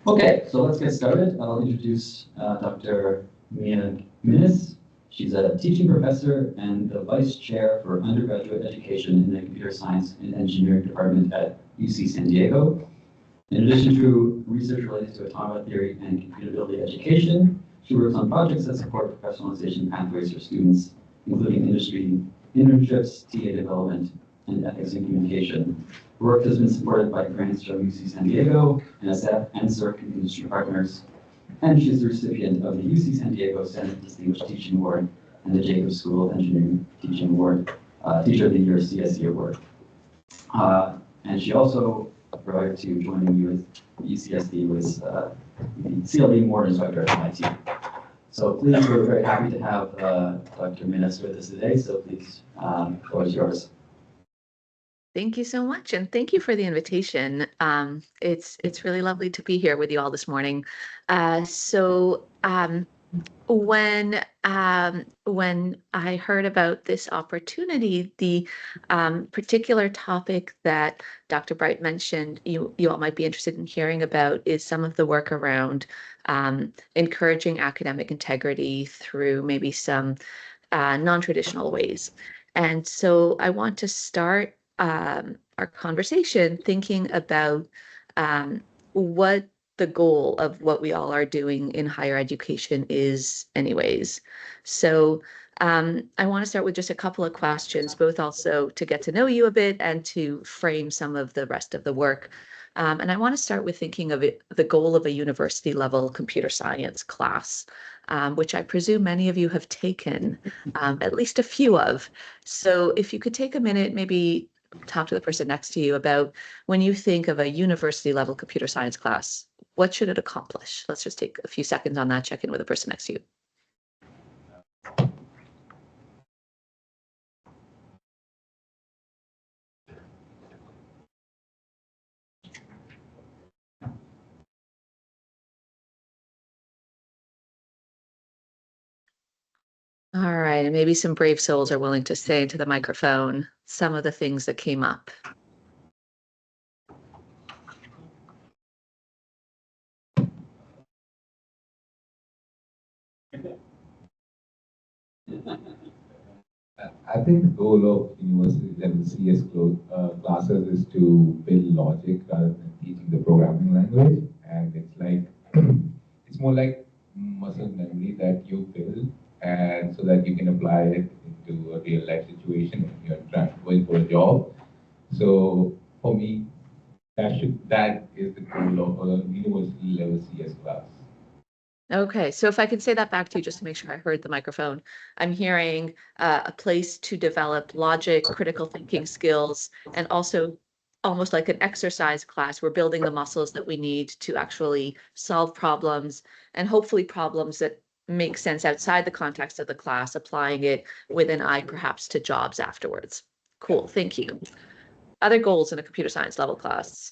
Okay, so let's get started. I'll introduce Dr. Mia Minnis. She's a teaching professor and the vice chair for undergraduate education in the computer science and engineering department at UC San Diego. In addition to research related to automata theory and computability education, she works on projects that support professionalization pathways for students, including industry internships, TA development, and ethics in communication. Her work has been supported by grants from UC San Diego, NSERC, and industry partners, and she is the recipient of the UC San Diego Senate Distinguished Teaching Award and the Jacobs School of Engineering Teaching Award, Teacher of the Year CSE Award. And she also, prior to joining you with UCSD, was the CLE Moore Instructor at MIT. So please, we're very happy to have Dr. Minnis with us today, so please, the floor is yours. Thank you so much, and thank you for the invitation. It's really lovely to be here with you all this morning. When I heard about this opportunity, the particular topic that Dr. Bright mentioned you all might be interested in hearing about is some of the work around encouraging academic integrity through maybe some non-traditional ways. And so I want to start our conversation thinking about what the goal of what we all are doing in higher education is anyways. So I want to start with just a couple of questions, both also to get to know you a bit and to frame some of the rest of the work. And I want to start with thinking of it, the goal of a university level computer science class, which I presume many of you have taken, at least a few of. So if you could take a minute, maybe talk to the person next to you about when you think of a university level computer science class, what should it accomplish? Let's just take a few seconds on that, check in with the person next to you. All right, and maybe some brave souls are willing to say into the microphone some of the things that came up. I think the goal of university level CS classes is to build logic rather than teaching the programming language. And it's like, it's more like muscle memory that you build, and so that you can apply it into a real life situation when you're going for a job. So for me, that is the goal of a university level CS class. Okay, so if I could say that back to you just to make sure I heard the microphone, I'm hearing a place to develop logic, critical thinking skills, and also almost like an exercise class. We're building the muscles that we need to actually solve problems, and hopefully problems that make sense outside the context of the class, applying it with an eye perhaps to jobs afterwards. Cool, thank you. Other goals in a computer science level class,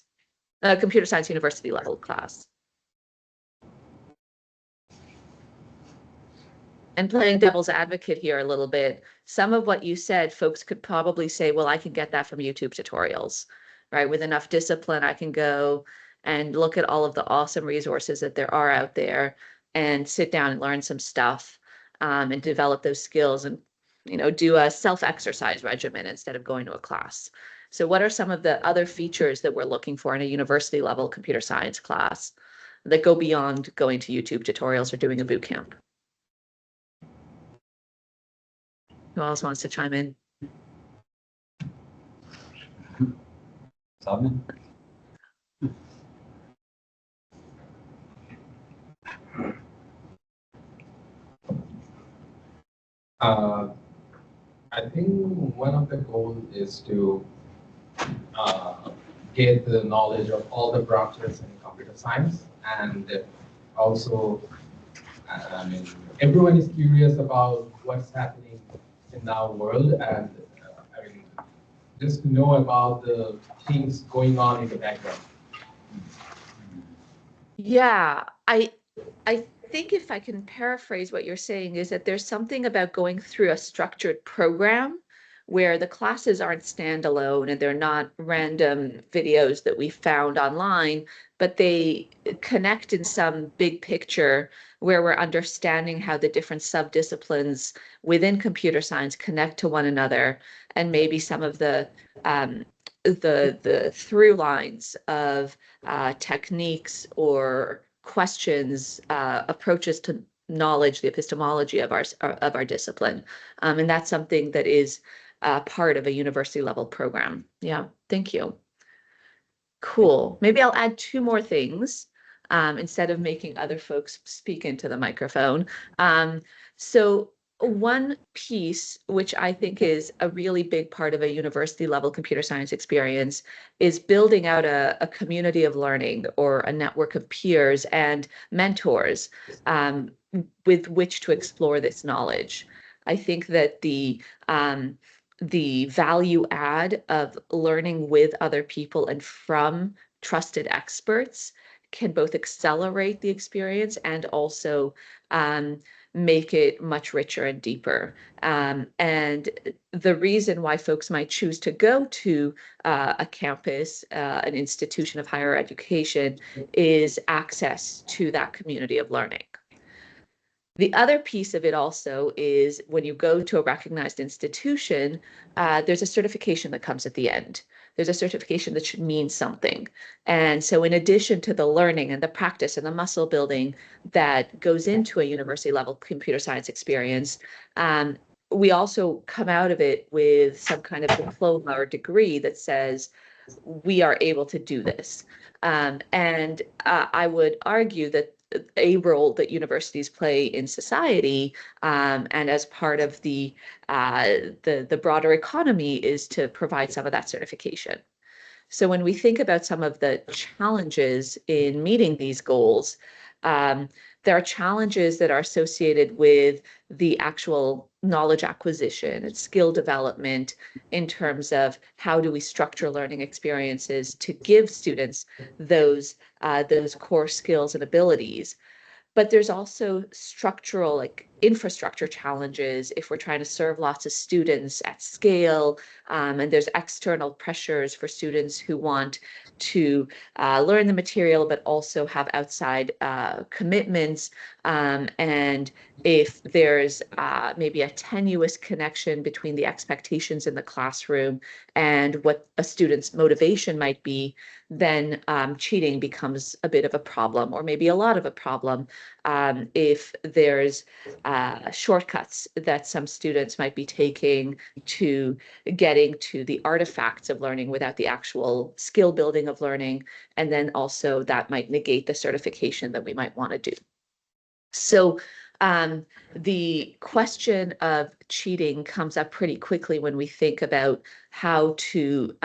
computer science university level class? And playing devil's advocate here a little bit, some of what you said, folks could probably say, well, I can get that from YouTube tutorials, right? With enough discipline, I can go and look at all of the awesome resources that there are out there and sit down and learn some stuff and develop those skills and, do a self-exercise regimen instead of going to a class. So what are some of the other features that we're looking for in a university level computer science class that go beyond going to YouTube tutorials or doing a boot camp? Who else wants to chime in? Salman? I think one of the goals is to get the knowledge of all the branches in computer science, and also, I mean, everyone is curious about what's happening in our world, and I mean, just to know about the things going on in the background. Yeah, I think if I can paraphrase what you're saying is that there's something about going through a structured program where the classes aren't standalone and they're not random videos that we found online, but they connect in some big picture where we're understanding how the different subdisciplines within computer science connect to one another, and maybe some of the through lines of techniques or questions, approaches to knowledge, the epistemology of our discipline. And that's something that is part of a university level program. Yeah, thank you. Cool. Maybe I'll add two more things instead of making other folks speak into the microphone. So one piece, which I think is a really big part of a university level computer science experience, is building out a community of learning or a network of peers and mentors with which to explore this knowledge. I think that the value add of learning with other people and from trusted experts can both accelerate the experience and also make it much richer and deeper. And the reason why folks might choose to go to a campus, an institution of higher education, is access to that community of learning. The other piece of it also is when you go to a recognized institution, there's a certification that comes at the end. There's a certification that should mean something. And so in addition to the learning and the practice and the muscle building that goes into a university level computer science experience, we also come out of it with some kind of diploma or degree that says we are able to do this. And I would argue that a role that universities play in society and as part of the broader economy is to provide some of that certification. So when we think about some of the challenges in meeting these goals, there are challenges that are associated with the actual knowledge acquisition and skill development in terms of how do we structure learning experiences to give students those core skills and abilities. But there's also structural, like infrastructure challenges if we're trying to serve lots of students at scale, and there's external pressures for students who want to learn the material but also have outside commitments, and if there's maybe a tenuous connection between the expectations in the classroom and what a student's motivation might be, then cheating becomes a bit of a problem, or maybe a lot of a problem, if there's shortcuts that some students might be taking to getting to the artifacts of learning without the actual skill building of learning. And then also that might negate the certification that we might want to do. So the question of cheating comes up pretty quickly when we think about how to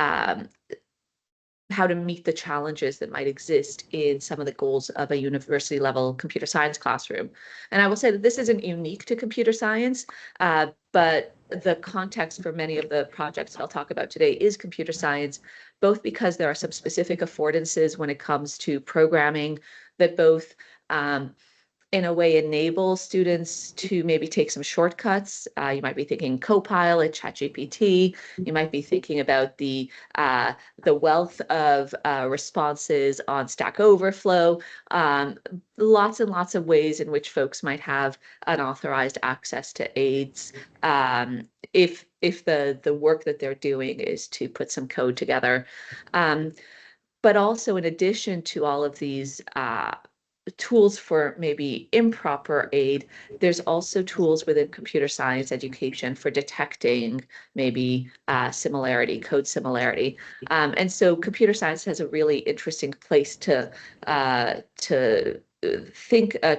meet the challenges that might exist in some of the goals of a university level computer science classroom. And I will say that this isn't unique to computer science, but the context for many of the projects that I'll talk about today is computer science, both because there are some specific affordances when it comes to programming that both in a way enable students to maybe take some shortcuts. You might be thinking Copilot, ChatGPT. You might be thinking about the wealth of responses on Stack Overflow. Lots and lots of ways in which folks might have unauthorized access to aids if the work that they're doing is to put some code together. But also in addition to all of these tools for maybe improper aid, there's also tools within computer science education for detecting maybe similarity, code similarity. And so computer science has a really interesting place to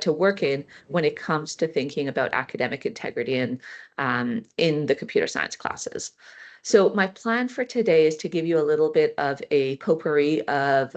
work in when it comes to thinking about academic integrity and in the computer science classes. So my plan for today is to give you a little bit of a potpourri of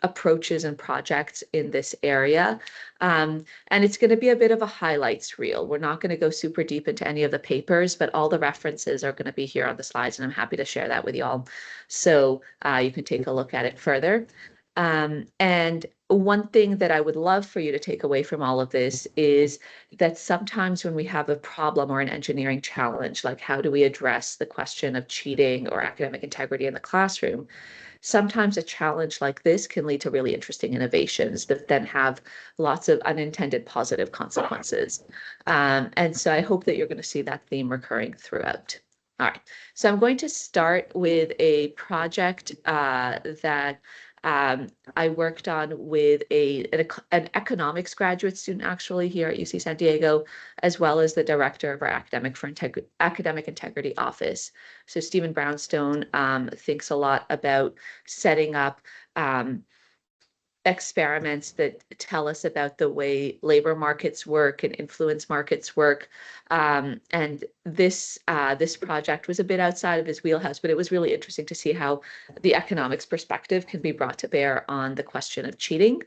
approaches and projects in this area. And it's going to be a bit of a highlights reel. We're not going to go super deep into any of the papers, but all the references are going to be here on the slides, and I'm happy to share that with you all. So you can take a look at it further. And one thing that I would love for you to take away from all of this is that sometimes when we have a problem or an engineering challenge, like how do we address the question of cheating or academic integrity in the classroom, sometimes a challenge like this can lead to really interesting innovations that then have lots of unintended positive consequences. And so I hope that you're going to see that theme recurring throughout. All right, so I'm going to start with a project that I worked on with an economics graduate student actually here at UC San Diego, as well as the director of our academic integrity office. So Stephen Brownstone thinks a lot about setting up experiments that tell us about the way labor markets work and influence markets work. And this project was a bit outside of his wheelhouse, but it was really interesting to see how the economics perspective can be brought to bear on the question of cheating.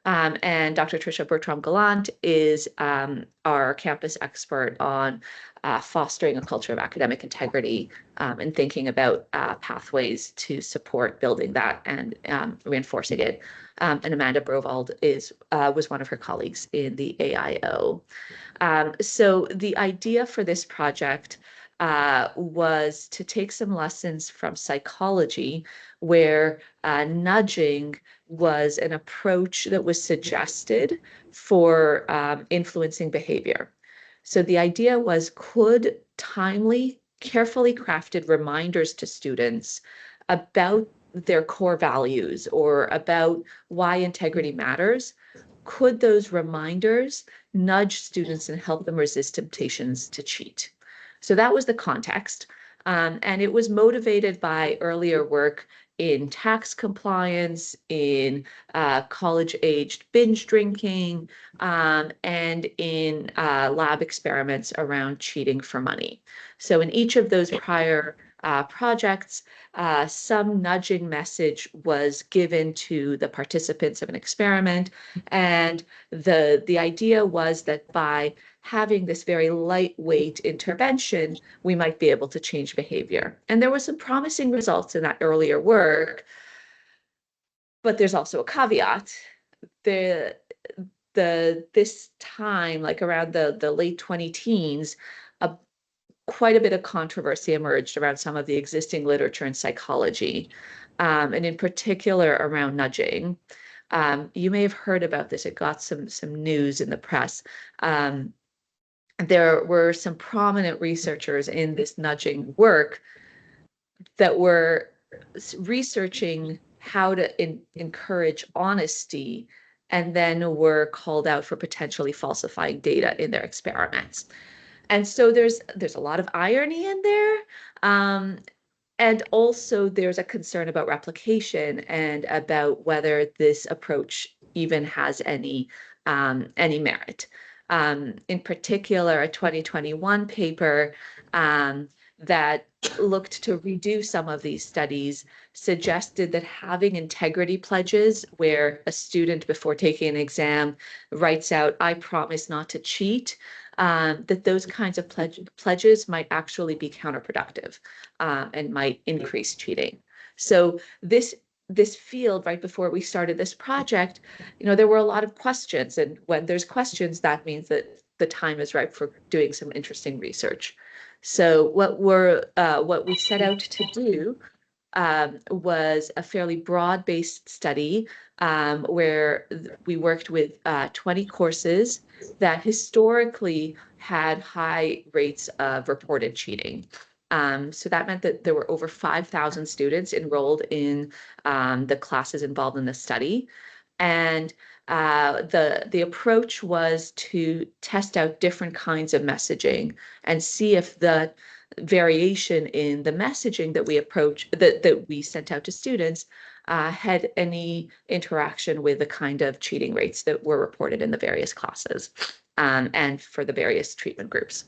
And Dr. Tricia Bertram-Gallant is our campus expert on fostering a culture of academic integrity and thinking about pathways to support building that and reinforcing it. And Amanda Brovald was one of her colleagues in the AIO. So the idea for this project was to take some lessons from psychology, where nudging was an approach that was suggested for influencing behavior. So the idea was, could timely, carefully crafted reminders to students about their core values or about why integrity matters, could those reminders nudge students and help them resist temptations to cheat? So that was the context. And it was motivated by earlier work in tax compliance, in college-aged binge drinking, and in lab experiments around cheating for money. So in each of those prior projects, some nudging message was given to the participants of an experiment. And the idea was that by having this very lightweight intervention, we might be able to change behavior. And there were some promising results in that earlier work, but there's also a caveat. This time, like around the late 20-teens, quite a bit of controversy emerged around some of the existing literature in psychology, and in particular around nudging. You may have heard about this. It got some news in the press. There were some prominent researchers in this nudging work that were researching how to encourage honesty, and then were called out for potentially falsifying data in their experiments. And so there's a lot of irony in there. And also there's a concern about replication and about whether this approach even has any merit. In particular, a 2021 paper that looked to redo some of these studies suggested that having integrity pledges, where a student before taking an exam writes out, "I promise not to cheat," that those kinds of pledges might actually be counterproductive and might increase cheating. So this field, right before we started this project, there were a lot of questions, and when there's questions, that means that the time is ripe for doing some interesting research. So what we set out to do was a fairly broad-based study where we worked with 20 courses that historically had high rates of reported cheating. So that meant that there were over 5,000 students enrolled in the classes involved in the study. And the approach was to test out different kinds of messaging and see if the variation in the messaging that we sent out to students had any interaction with the kind of cheating rates that were reported in the various classes and for the various treatment groups.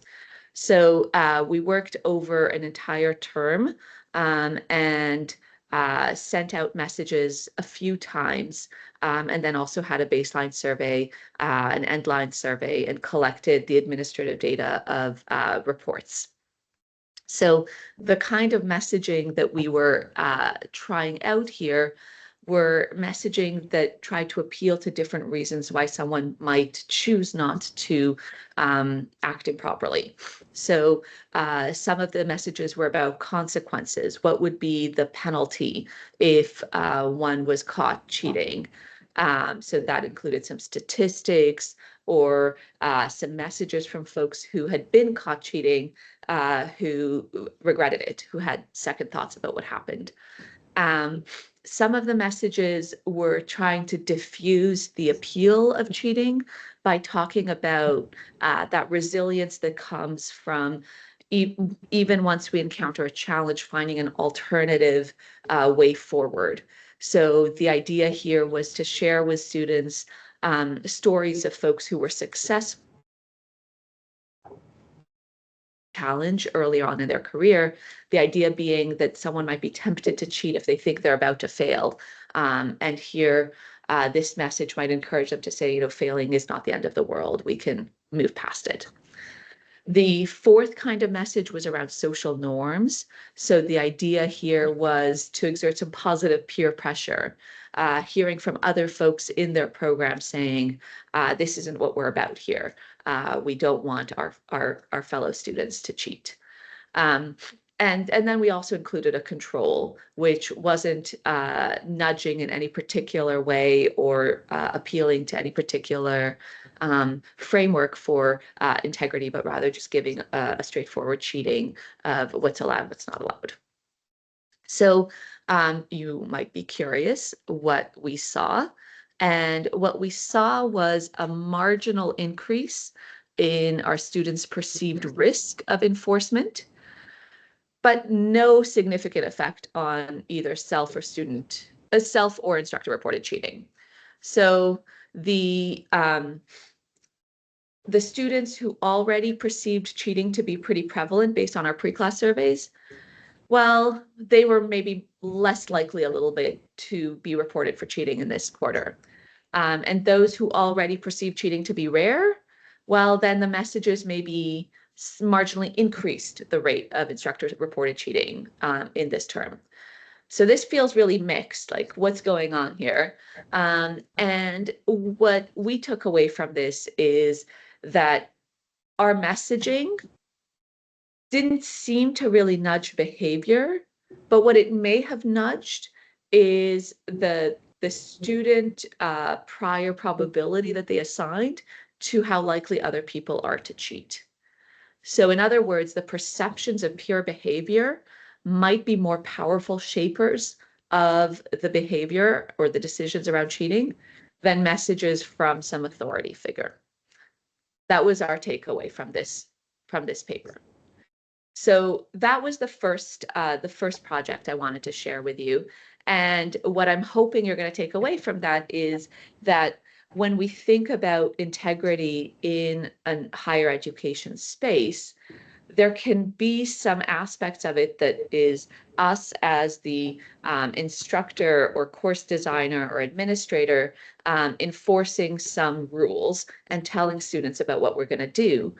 So we worked over an entire term and sent out messages a few times, and then also had a baseline survey, an endline survey, and collected the administrative data of reports. So the kind of messaging that we were trying out here were messaging that tried to appeal to different reasons why someone might choose not to act improperly. So some of the messages were about consequences. What would be the penalty if one was caught cheating? So that included some statistics or some messages from folks who had been caught cheating, who regretted it, who had second thoughts about what happened. Some of the messages were trying to diffuse the appeal of cheating by talking about that resilience that comes from even once we encounter a challenge, finding an alternative way forward. So the idea here was to share with students stories of folks who were successful challenge early on in their career, the idea being that someone might be tempted to cheat if they think they're about to fail. And here, this message might encourage them to say, failing is not the end of the world. We can move past it. The fourth kind of message was around social norms. So the idea here was to exert some positive peer pressure, hearing from other folks in their program saying, this isn't what we're about here. We don't want our fellow students to cheat. And then we also included a control, which wasn't nudging in any particular way or appealing to any particular framework for integrity, but rather just giving a straightforward cheating of what's allowed, what's not allowed. So you might be curious what we saw. And what we saw was a marginal increase in our students' perceived risk of enforcement, but no significant effect on either self or instructor reported cheating. So the students who already perceived cheating to be pretty prevalent based on our pre-class surveys, well, they were maybe less likely a little bit to be reported for cheating in this quarter. And those who already perceived cheating to be rare, well, then the messages maybe marginally increased the rate of instructors reported cheating in this term. So this feels really mixed, like what's going on here? And what we took away from this is that our messaging didn't seem to really nudge behavior, but what it may have nudged is the student prior probability that they assigned to how likely other people are to cheat. So in other words, the perceptions of pure behavior might be more powerful shapers of the behavior or the decisions around cheating than messages from some authority figure. That was our takeaway from this paper. So that was the first project I wanted to share with you. And what I'm hoping you're going to take away from that is that when we think about integrity in a higher education space, there can be some aspects of it that is us as the instructor or course designer or administrator enforcing some rules and telling students about what we're going to do.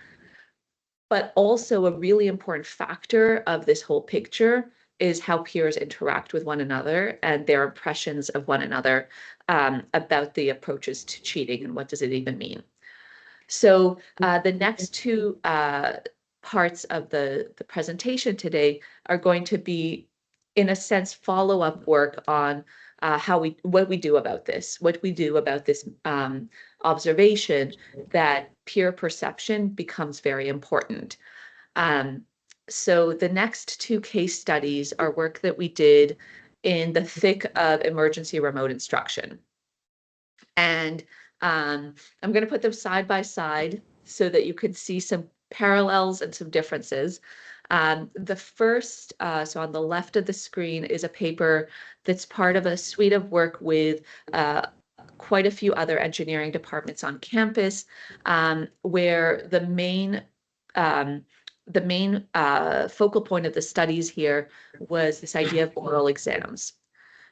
But also a really important factor of this whole picture is how peers interact with one another and their impressions of one another about the approaches to cheating and what does it even mean. So the next two parts of the presentation today are going to be, in a sense, follow-up work on what we do about this observation that peer perception becomes very important. So the next two case studies are work that we did in the thick of emergency remote instruction. And I'm going to put them side by side so that you can see some parallels and some differences. The first, so on the left of the screen, is a paper that's part of a suite of work with quite a few other engineering departments on campus, where the main focal point of the studies here was this idea of oral exams.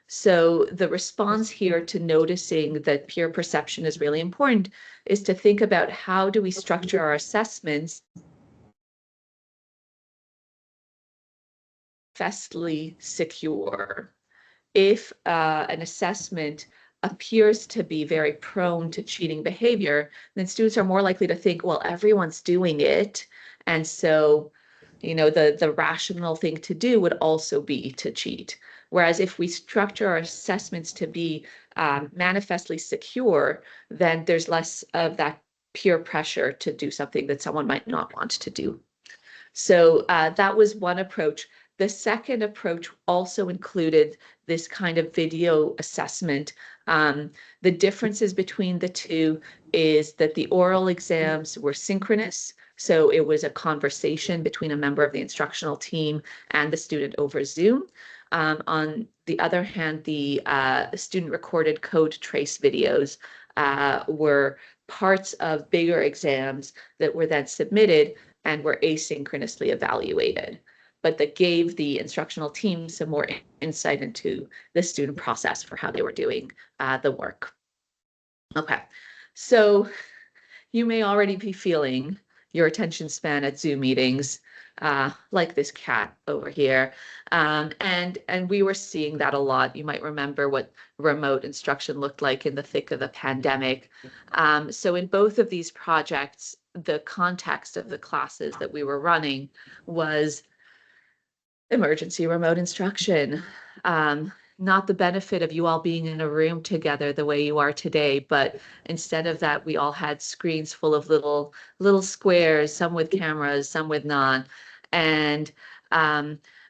So the response here to noticing that peer perception is really important is to think about how do we structure our assessments manifestly secure. if an assessment appears to be very prone to cheating behavior, then students are more likely to think, well, everyone's doing it. And so, the rational thing to do would also be to cheat. Whereas if we structure our assessments to be manifestly secure, then there's less of that peer pressure to do something that someone might not want to do. So that was one approach. The second approach also included this kind of video assessment. The differences between the two is that the oral exams were synchronous. So it was a conversation between a member of the instructional team and the student over Zoom. On the other hand, the student recorded code trace videos were parts of bigger exams that were then submitted and were asynchronously evaluated, but that gave the instructional team some more insight into the student process for how they were doing the work. Okay, so you may already be feeling your attention span at Zoom meetings, like this cat over here. And we were seeing that a lot. You might remember what remote instruction looked like in the thick of the pandemic. So in both of these projects, the context of the classes that we were running was emergency remote instruction. Not the benefit of you all being in a room together the way you are today, but instead of that, we all had screens full of little squares, some with cameras, some with none. And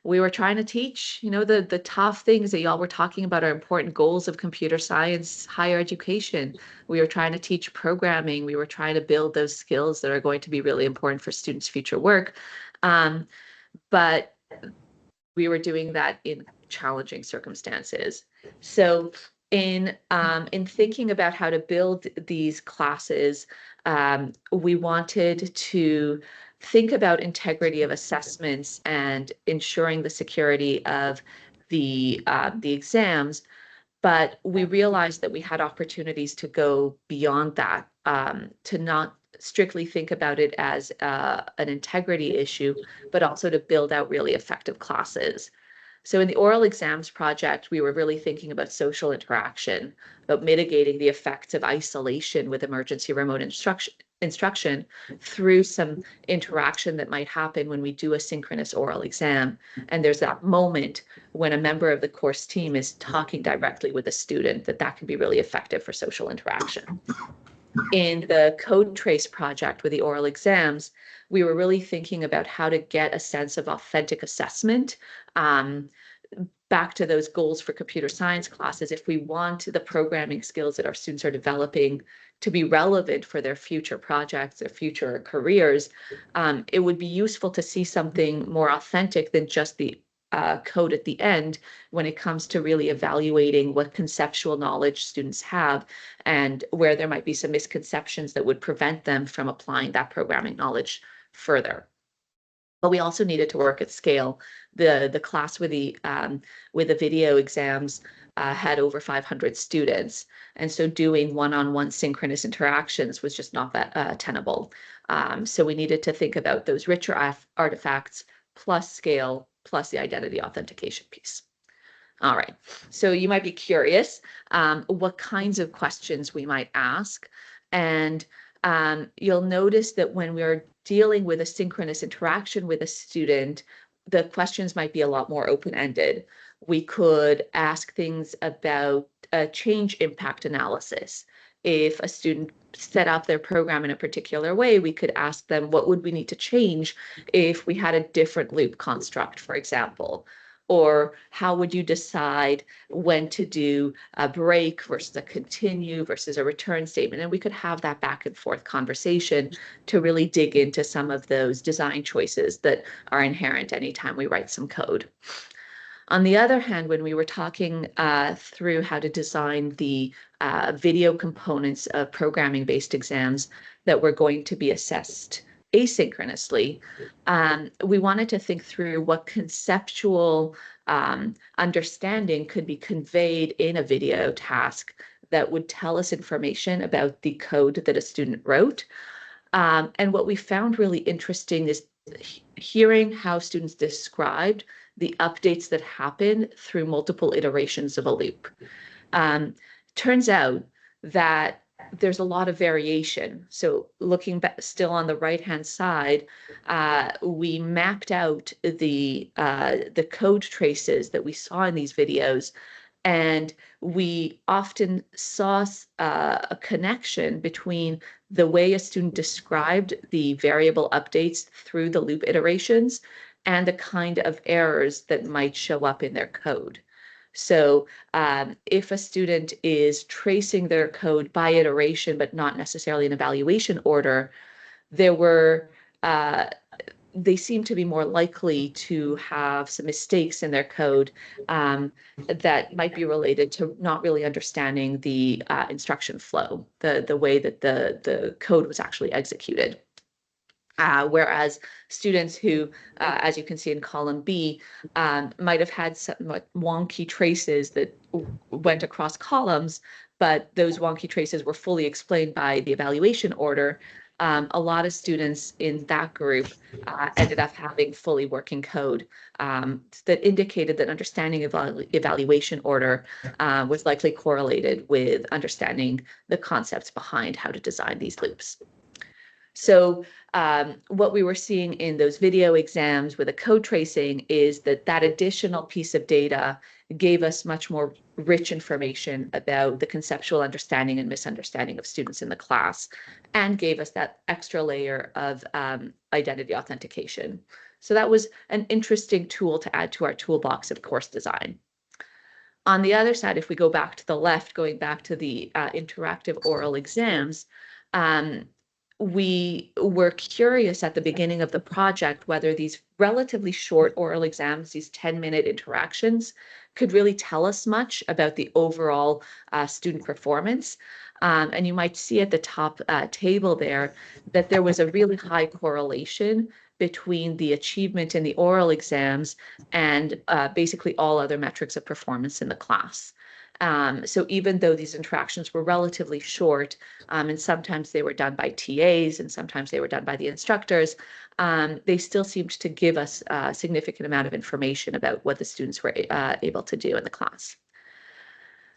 we were trying to teach, the tough things that y'all were talking about are important goals of computer science, higher education. We were trying to teach programming. We were trying to build those skills that are going to be really important for students' future work. But we were doing that in challenging circumstances. So in thinking about how to build these classes, we wanted to think about integrity of assessments and ensuring the security of the exams, but we realized that we had opportunities to go beyond that, to not strictly think about it as an integrity issue, but also to build out really effective classes. So in the oral exams project, we were really thinking about social interaction, about mitigating the effects of isolation with emergency remote instruction through some interaction that might happen when we do a synchronous oral exam. And there's that moment when a member of the course team is talking directly with a student that can be really effective for social interaction. In the code trace project with the oral exams, we were really thinking about how to get a sense of authentic assessment. Back to those goals for computer science classes, if we want the programming skills that our students are developing to be relevant for their future projects, their future careers, it would be useful to see something more authentic than just the code at the end when it comes to really evaluating what conceptual knowledge students have and where there might be some misconceptions that would prevent them from applying that programming knowledge further. But we also needed to work at scale. The class with the video exams had over 500 students, and so doing one-on-one synchronous interactions was just not that tenable. So we needed to think about those richer artifacts plus scale plus the identity authentication piece. All right, so you might be curious what kinds of questions we might ask, and you'll notice that when we're dealing with a synchronous interaction with a student, the questions might be a lot more open-ended. We could ask things about a change impact analysis. If a student set up their program in a particular way, we could ask them, what would we need to change if we had a different loop construct, for example? Or how would you decide when to do a break versus a continue versus a return statement? And we could have that back and forth conversation to really dig into some of those design choices that are inherent anytime we write some code. On the other hand, when we were talking through how to design the video components of programming-based exams that were going to be assessed asynchronously, we wanted to think through what conceptual understanding could be conveyed in a video task that would tell us information about the code that a student wrote. And what we found really interesting is hearing how students described the updates that happen through multiple iterations of a loop. Turns out that there's a lot of variation. So looking back still on the right-hand side, we mapped out the code traces that we saw in these videos, and we often saw a connection between the way a student described the variable updates through the loop iterations and the kind of errors that might show up in their code. So if a student is tracing their code by iteration, but not necessarily in evaluation order, they seem to be more likely to have some mistakes in their code that might be related to not really understanding the instruction flow, the way that the code was actually executed. Whereas students who, as you can see in column B, might have had somewhat wonky traces that went across columns, but those wonky traces were fully explained by the evaluation order. A lot of students in that group ended up having fully working code that indicated that understanding evaluation order was likely correlated with understanding the concepts behind how to design these loops. So what we were seeing in those video exams with the code tracing is that additional piece of data gave us much more rich information about the conceptual understanding and misunderstanding of students in the class, and gave us that extra layer of identity authentication. So that was an interesting tool to add to our toolbox of course design. On the other side, if we go back to the left, going back to the interactive oral exams, we were curious at the beginning of the project whether these relatively short oral exams, these 10-minute interactions, could really tell us much about the overall student performance. And you might see at the top table there that there was a really high correlation between the achievement in the oral exams and basically all other metrics of performance in the class. So even though these interactions were relatively short, and sometimes they were done by TAs and sometimes they were done by the instructors, they still seemed to give us a significant amount of information about what the students were able to do in the class.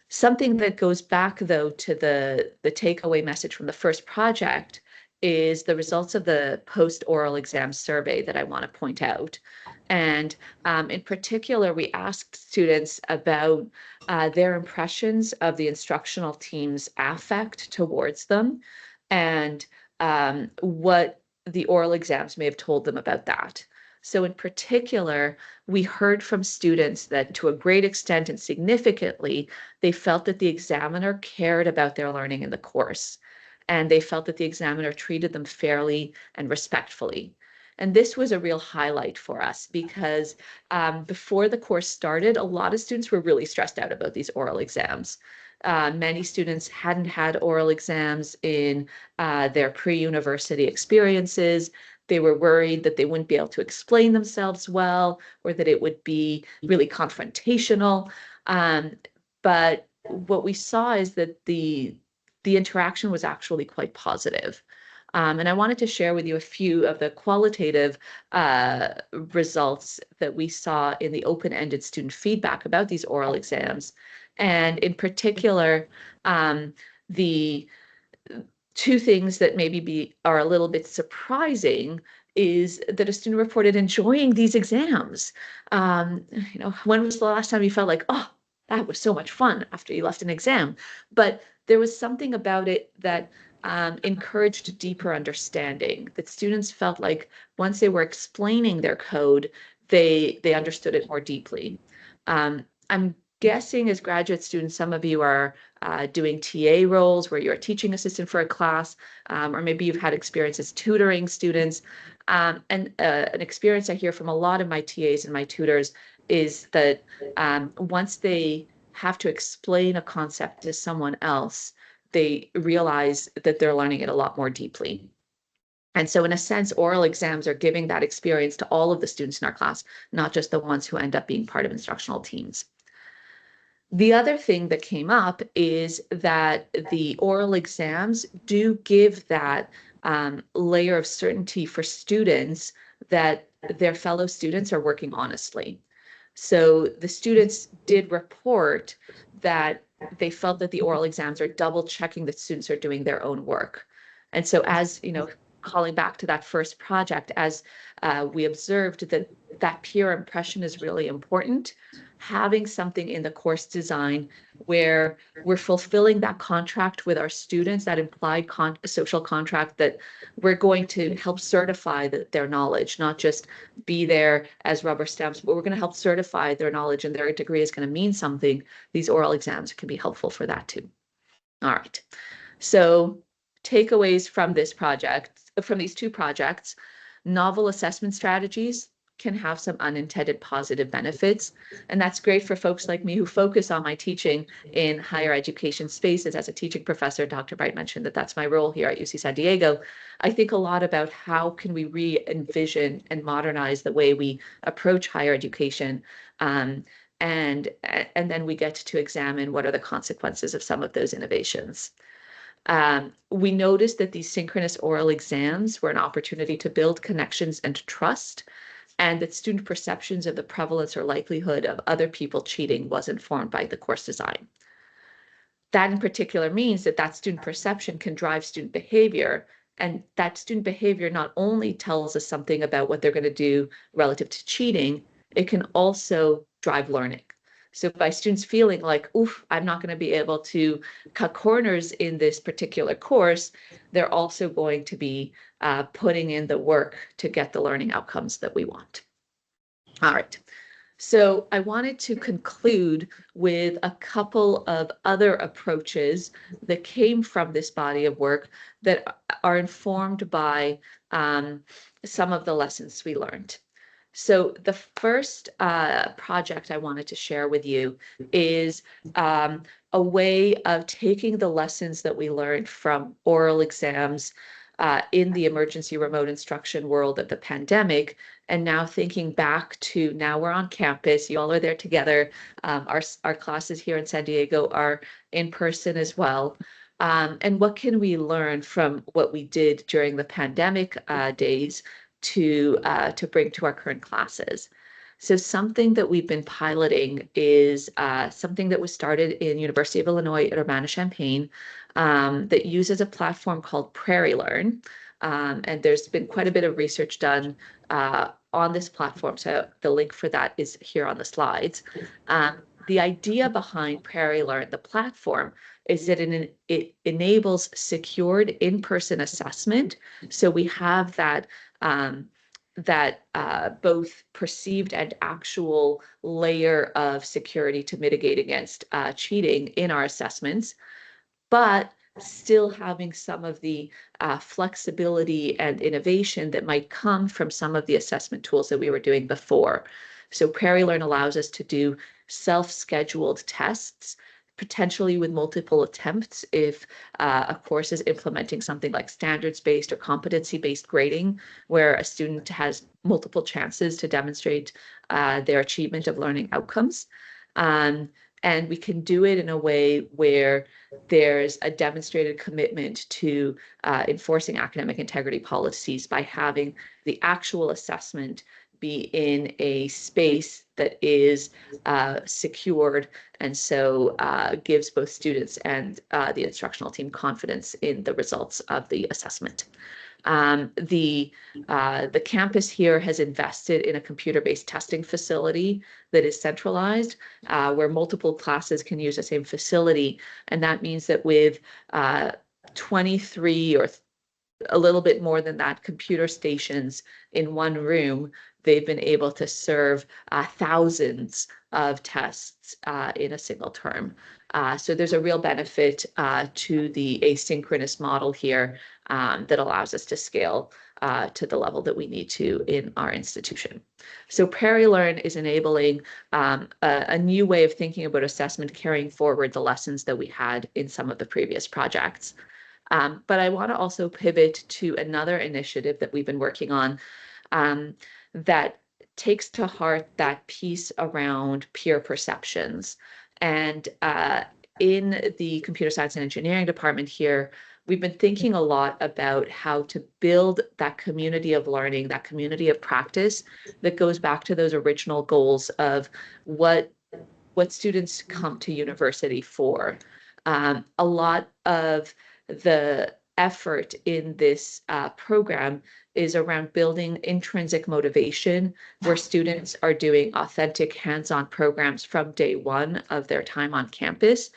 Something that goes back, though, to the takeaway message from the first project is the results of the post-oral exam survey that I want to point out. And in particular, we asked students about their impressions of the instructional team's affect towards them and what the oral exams may have told them about that. So in particular, we heard from students that to a great extent and significantly, they felt that the examiner cared about their learning in the course, and they felt that the examiner treated them fairly and respectfully. And this was a real highlight for us because before the course started, a lot of students were really stressed out about these oral exams. Many students hadn't had oral exams in their pre-university experiences. They were worried that they wouldn't be able to explain themselves well, or that it would be really confrontational. But what we saw is that the interaction was actually quite positive. And I wanted to share with you a few of the qualitative results that we saw in the open-ended student feedback about these oral exams. And in particular, the two things that maybe are a little bit surprising is that a student reported enjoying these exams. When was the last time you felt like, oh, that was so much fun after you left an exam? But there was something about it that encouraged deeper understanding, that students felt like once they were explaining their code, they understood it more deeply. I'm guessing as graduate students, some of you are doing TA roles where you're a teaching assistant for a class, or maybe you've had experience as tutoring students. And an experience I hear from a lot of my TAs and my tutors is that once they have to explain a concept to someone else, they realize that they're learning it a lot more deeply. And so in a sense, oral exams are giving that experience to all of the students in our class, not just the ones who end up being part of instructional teams. The other thing that came up is that the oral exams do give that layer of certainty for students that their fellow students are working honestly. So the students did report that they felt that the oral exams are double checking that students are doing their own work. And so as, calling back to that first project, as we observed that peer impression is really important, having something in the course design where we're fulfilling that contract with our students, that implied social contract that we're going to help certify their knowledge, not just be there as rubber stamps, but we're going to help certify their knowledge and their degree is going to mean something. These oral exams can be helpful for that too. All right. So takeaways from this project, from these two projects: novel assessment strategies can have some unintended positive benefits. And that's great for folks like me who focus on my teaching in higher education spaces. As a teaching professor, Dr. Bright mentioned that that's my role here at UC San Diego. I think a lot about how can we re-envision and modernize the way we approach higher education. And then we get to examine what are the consequences of some of those innovations. We noticed that these synchronous oral exams were an opportunity to build connections and trust, and that student perceptions of the prevalence or likelihood of other people cheating was informed by the course design. That in particular means that student perception can drive student behavior, and that student behavior not only tells us something about what they're going to do relative to cheating, it can also drive learning. So by students feeling like, oof, I'm not going to be able to cut corners in this particular course, they're also going to be putting in the work to get the learning outcomes that we want. All right. So I wanted to conclude with a couple of other approaches that came from this body of work that are informed by some of the lessons we learned. So the first project I wanted to share with you is a way of taking the lessons that we learned from oral exams in the emergency remote instruction world of the pandemic, and now thinking back to now we're on campus, you all are there together. Our classes here in San Diego are in person as well. And what can we learn from what we did during the pandemic days to bring to our current classes? So something that we've been piloting is something that was started in University of Illinois at Urbana-Champaign that uses a platform called PrairieLearn. And there's been quite a bit of research done on this platform. So the link for that is here on the slides. The idea behind PrairieLearn, the platform, is that it enables secured in-person assessment. So we have that both perceived and actual layer of security to mitigate against cheating in our assessments, but still having some of the flexibility and innovation that might come from some of the assessment tools that we were doing before. So PrairieLearn allows us to do self-scheduled tests, potentially with multiple attempts if a course is implementing something like standards-based or competency-based grading, where a student has multiple chances to demonstrate their achievement of learning outcomes. And we can do it in a way where there's a demonstrated commitment to enforcing academic integrity policies by having the actual assessment be in a space that is secured, and so gives both students and the instructional team confidence in the results of the assessment. The campus here has invested in a computer-based testing facility that is centralized, where multiple classes can use the same facility. And that means that with 23 or a little bit more than that computer stations in one room, they've been able to serve thousands of tests in a single term. So there's a real benefit to the asynchronous model here that allows us to scale to the level that we need to in our institution. So PrairieLearn is enabling a new way of thinking about assessment, carrying forward the lessons that we had in some of the previous projects. But I want to also pivot to another initiative that we've been working on that takes to heart that piece around peer perceptions. And in the computer science and engineering department here, we've been thinking a lot about how to build that community of learning, that community of practice that goes back to those original goals of what students come to university for. A lot of the effort in this program is around building intrinsic motivation, where students are doing authentic hands-on programs from day one of their time on campus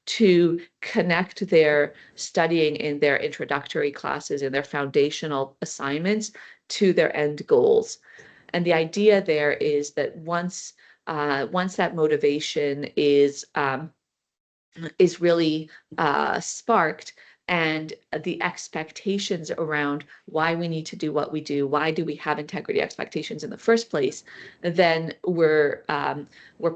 to connect their studying in their introductory classes and their foundational assignments to their end goals. And the idea there is that once that motivation is really sparked, and the expectations around why we need to do what we do, why do we have integrity expectations in the first place, then we're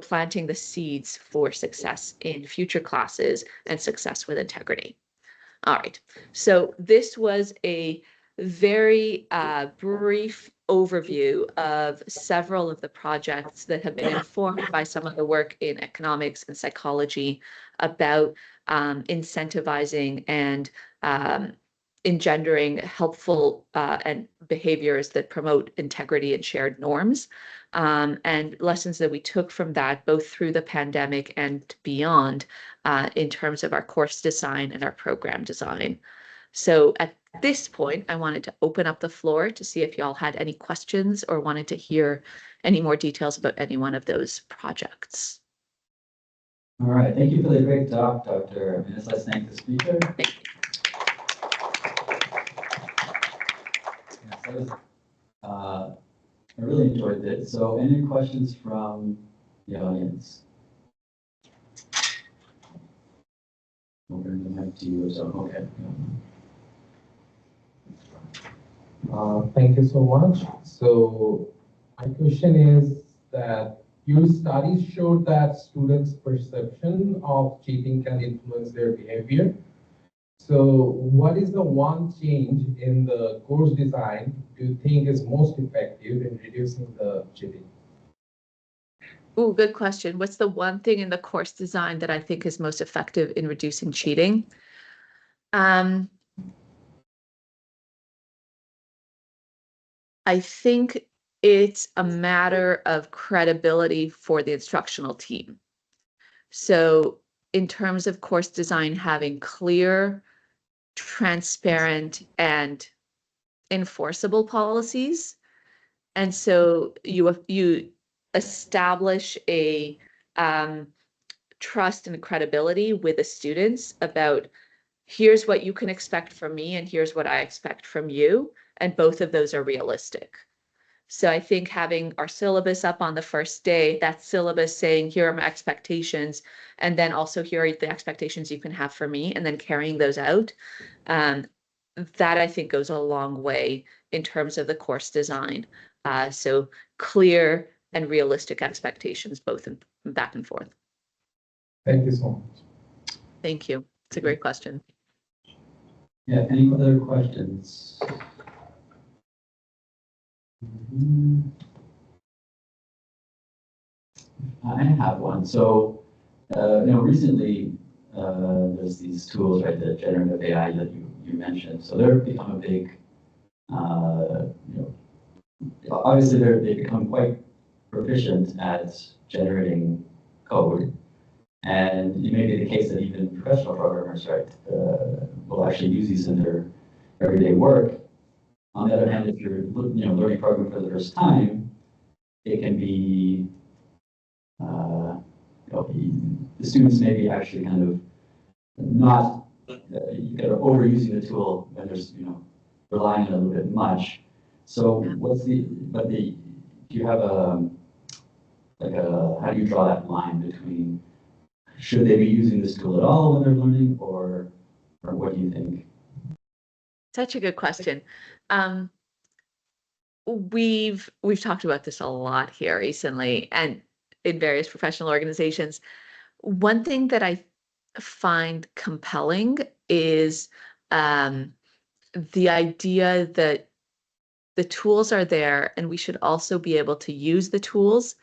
planting the seeds for success in future classes and success with integrity. All right, so this was a very brief overview of several of the projects that have been informed by some of the work in economics and psychology about incentivizing and engendering helpful and behaviors that promote integrity and shared norms, and lessons that we took from that both through the pandemic and beyond in terms of our course design and our program design. So at this point, I wanted to open up the floor to see if y'all had any questions or wanted to hear any more details about any one of those projects. All right, thank you for the great talk, Dr. Minas. Let's thank the speaker. Thank you. Yes, that was, I really enjoyed it. So any questions from the audience? We'll bring the mic to you. So, okay. Thank you so much. So my question is that your studies showed that students' perception of cheating can influence their behavior. So what is the one change in the course design do you think is most effective in reducing the cheating? Oh, good question. What's the one thing in the course design that I think is most effective in reducing cheating? I think it's a matter of credibility for the instructional team. So in terms of course design, having clear, transparent, and enforceable policies. And so you establish a trust and credibility with the students about here's what you can expect from me and here's what I expect from you. And both of those are realistic. So I think having our syllabus up on the first day, that syllabus saying, here are my expectations, and then also here are the expectations you can have for me, and then carrying those out, that I think goes a long way in terms of the course design. So clear and realistic expectations, both in back and forth. Thank you so much. Thank you. It's a great question. Yeah, any other questions? I have one. So, recently there's these tools, right, the generative AI that you mentioned. So they're become a big, obviously they become quite proficient at generating code. And it may be the case that even professional programmers, right, will actually use these in their everyday work. On the other hand, if you're learning programming for the first time, it can be the students may be actually kind of not overusing the tool when there's relying on it a little bit much. So do you have how do you draw that line between should they be using this tool at all when they're learning, or what do you think? Such a good question. We've talked about this a lot here recently and in various professional organizations. One thing that I find compelling is the idea that the tools are there and we should also be able to use the tools.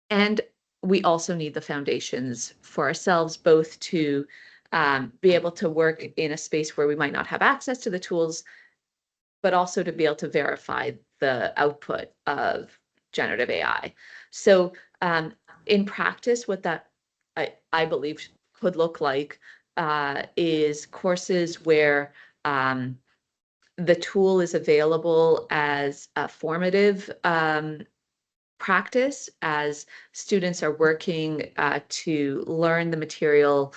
And we also need the foundations for ourselves, both to be able to work in a space where we might not have access to the tools, but also to be able to verify the output of generative AI. So in practice, what that I believe could look like is courses where the tool is available as a formative practice as students are working to learn the material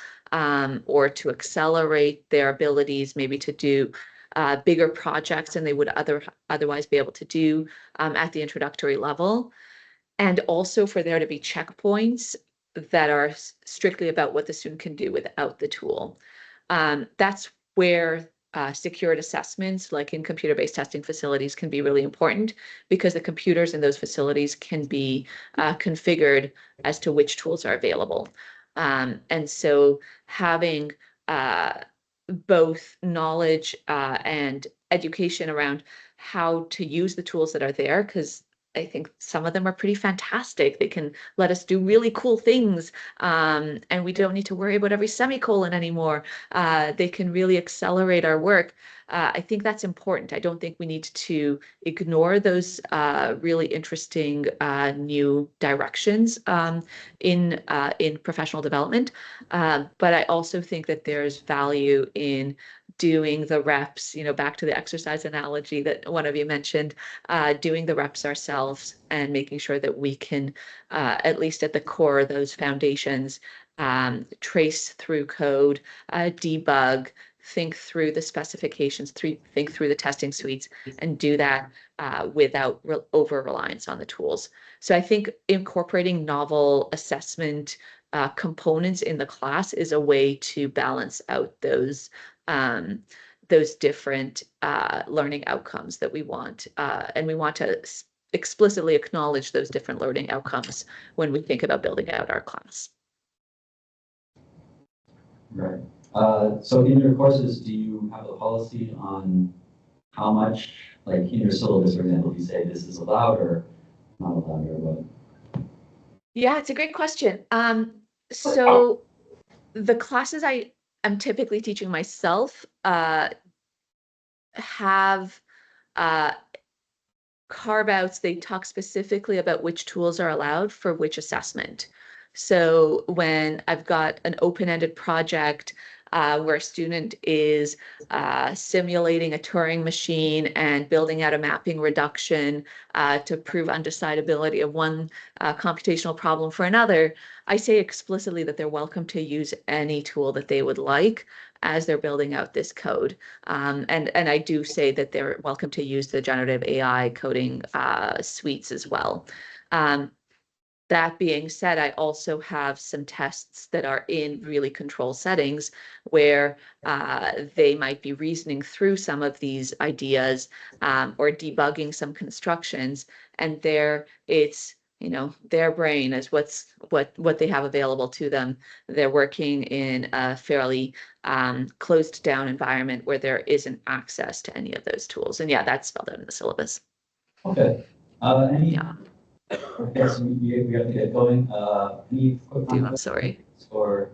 or to accelerate their abilities, maybe to do bigger projects than they would otherwise be able to do at the introductory level. And also for there to be checkpoints that are strictly about what the student can do without the tool. That's where secured assessments, like in computer-based testing facilities, can be really important because the computers in those facilities can be configured as to which tools are available. And so having both knowledge and education around how to use the tools that are there, because I think some of them are pretty fantastic. They can let us do really cool things, and we don't need to worry about every semicolon anymore. They can really accelerate our work. I think that's important. I don't think we need to ignore those really interesting new directions in professional development. But I also think that there's value in doing the reps, back to the exercise analogy that one of you mentioned, doing the reps ourselves and making sure that we can, at least at the core of those foundations, trace through code, debug, think through the specifications, think through the testing suites, and do that without over-reliance on the tools. So I think incorporating novel assessment components in the class is a way to balance out those different learning outcomes that we want. And we want to explicitly acknowledge those different learning outcomes when we think about building out our class. Right. So in your courses, do you have a policy on how much, like in your syllabus, for example, if you say this is allowed or not allowed or what? Yeah, it's a great question. So the classes I'm typically teaching myself have carve-outs. They talk specifically about which tools are allowed for which assessment. So when I've got an open-ended project where a student is simulating a Turing machine and building out a mapping reduction to prove undecidability of one computational problem for another, I say explicitly that they're welcome to use any tool that they would like as they're building out this code. And I do say that they're welcome to use the generative AI coding suites as well. That being said, I also have some tests that are in really controlled settings where they might be reasoning through some of these ideas or debugging some constructions, and there it's their brain is what they have available to them. They're working in a fairly closed down environment where there isn't access to any of those tools. And yeah, that's spelled out in the syllabus. Okay. Yeah. Okay, so we have to get going. Any quick I'm sorry. Or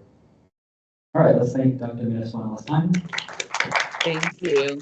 all right, let's thank Dr. Minas one last time. Thank you.